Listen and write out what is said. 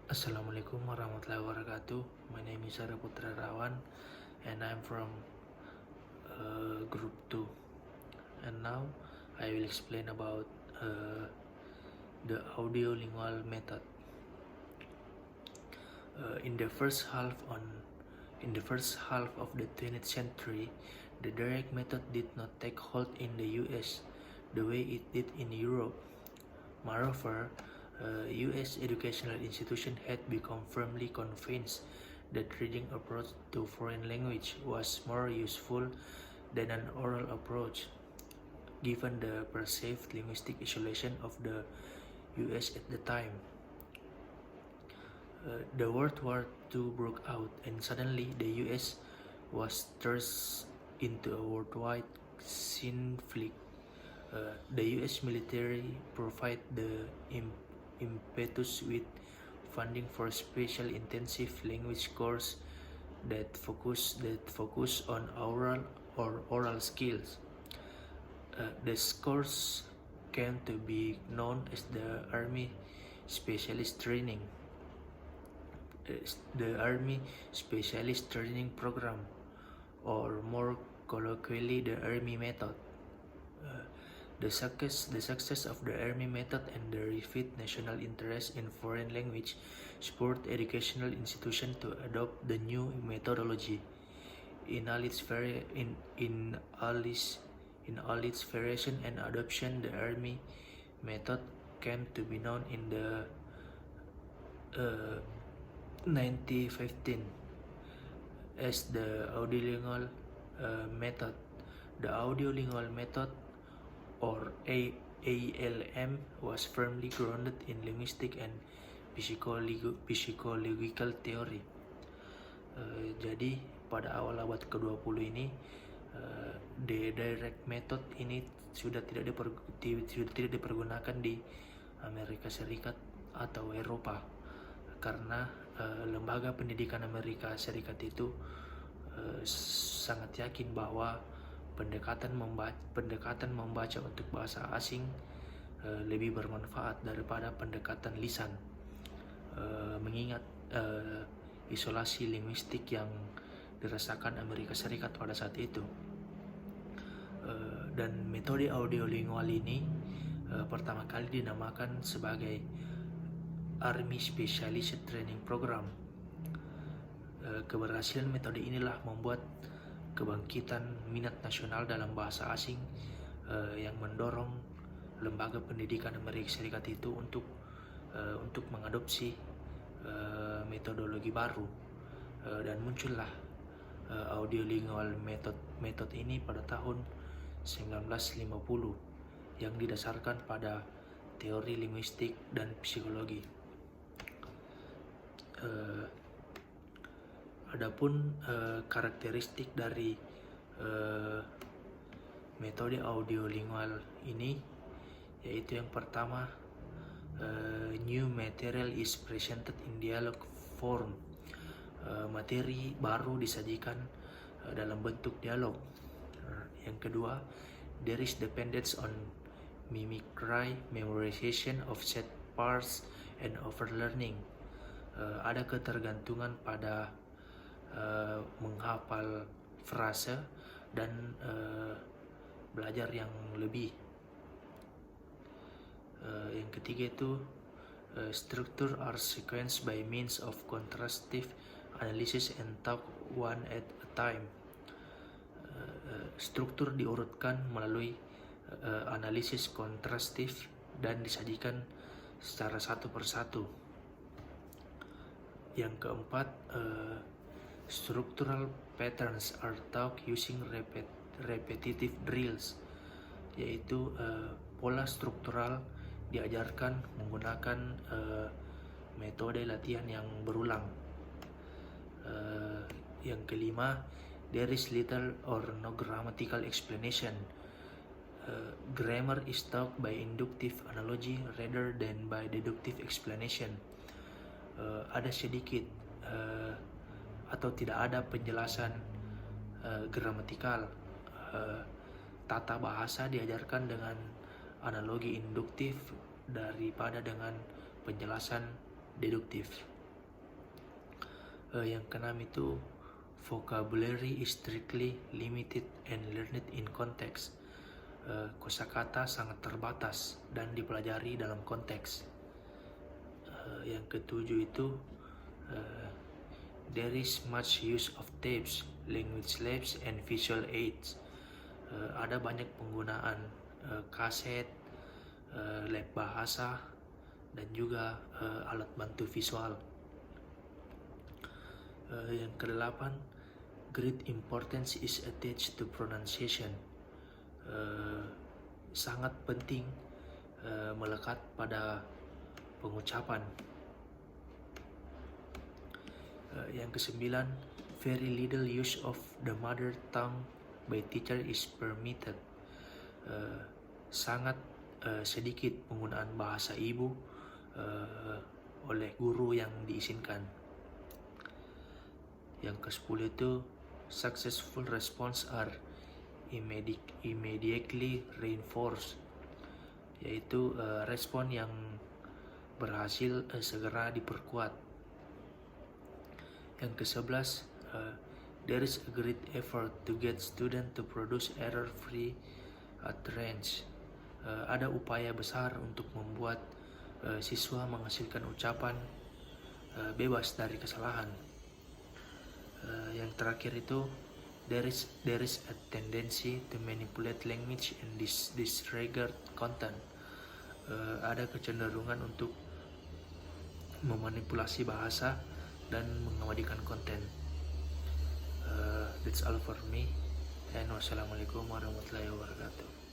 Assalamualaikum warahmatullahi wabarakatuh. My name is Sarah Putra Rawan and I'm from group 2. And now I will explain about the audiolingual method. In the first half of the 20th century, the direct method did not take hold in the US the way it did in Europe. Moreover, US educational institutions had become firmly convinced that reading approach to foreign language was more useful than an oral approach, given the perceived linguistic isolation of the US at the time. The World War II broke out, and suddenly the US was thrust into a worldwide conflict. The US military provided the impetus with funding for special intensive language courses that focus on oral skills. The course came to be known as the Army Specialist Training. The Army Specialist Training Program, or more colloquially, the Army Method. The success of the Army Method and the renewed national interest in foreign language spurred educational institutions to adopt the new methodology. In all its variation and adoption, the Army Method came to be known in the 1915 as the audiolingual method. The audiolingual method, or ALM, was firmly grounded in linguistic and psychological theory. Jadi pada awal abad ke-20 ini, the direct method ini sudah tidak dipergunakan di Amerika Serikat atau Eropa, karena lembaga pendidikan Amerika Serikat itu sangat yakin bahwa pendekatan membaca untuk bahasa asing lebih bermanfaat daripada pendekatan lisan, mengingat isolasi linguistik yang dirasakan Amerika Serikat pada saat itu. Dan metode audiolingual ini pertama kali dinamakan sebagai Army Specialist Training Program. Keberhasilan metode inilah membuat kebangkitan minat nasional dalam bahasa asing yang mendorong lembaga pendidikan Amerika Serikat itu untuk mengadopsi metodologi baru, dan muncullah audiolingual method ini pada tahun 1950 yang didasarkan pada teori linguistik dan psikologi. Adapun karakteristik dari metode audiolingual ini, yaitu yang pertama, new material is presented in dialogue form. Materi baru disajikan dalam bentuk dialog. Yang kedua, there is dependence on mimicry, memorization of set parts, and overlearning. Ada ketergantungan pada menghafal frase dan belajar yang lebih. Yang ketiga itu structure are sequenced by means of contrastive analysis and talk one at a time. Struktur diurutkan melalui analisis kontrastif dan disajikan secara satu persatu. Yang keempat, structural patterns are taught using repetitive drills, yaitu pola struktural diajarkan menggunakan metode latihan yang berulang. Yang kelima, there is little or no grammatical explanation. Grammar is taught by inductive analogy rather than by deductive explanation. Ada sedikit atau tidak ada penjelasan gramatikal. Tata bahasa diajarkan dengan analogi induktif daripada dengan penjelasan deduktif. Yang keenam itu vocabulary is strictly limited and learned in context. Kosakata sangat terbatas dan dipelajari dalam konteks. Yang ketujuh itu there is much use of tapes, language labs, and visual aids. Ada banyak penggunaan kaset, lab bahasa, dan juga alat bantu visual. Yang kedelapan, great importance is attached to pronunciation. Sangat penting melekat pada pengucapan. Yang kesembilan, very little use of the mother tongue by teacher is permitted. Sangat sedikit penggunaan bahasa ibu oleh guru yang diizinkan. Yang ke-10 itu successful response are immediately reinforced, yaitu respon yang berhasil segera diperkuat. Yang ke-11, there is a great effort to get student to produce error-free utterance. Ada upaya besar untuk membuat siswa menghasilkan ucapan bebas dari kesalahan. Yang terakhir itu there is a tendency to manipulate language and disregard content. Ada kecenderungan untuk memanipulasi bahasa dan mengabaikan konten. That's all for me, and wassalamualaikum warahmatullahi wabarakatuh.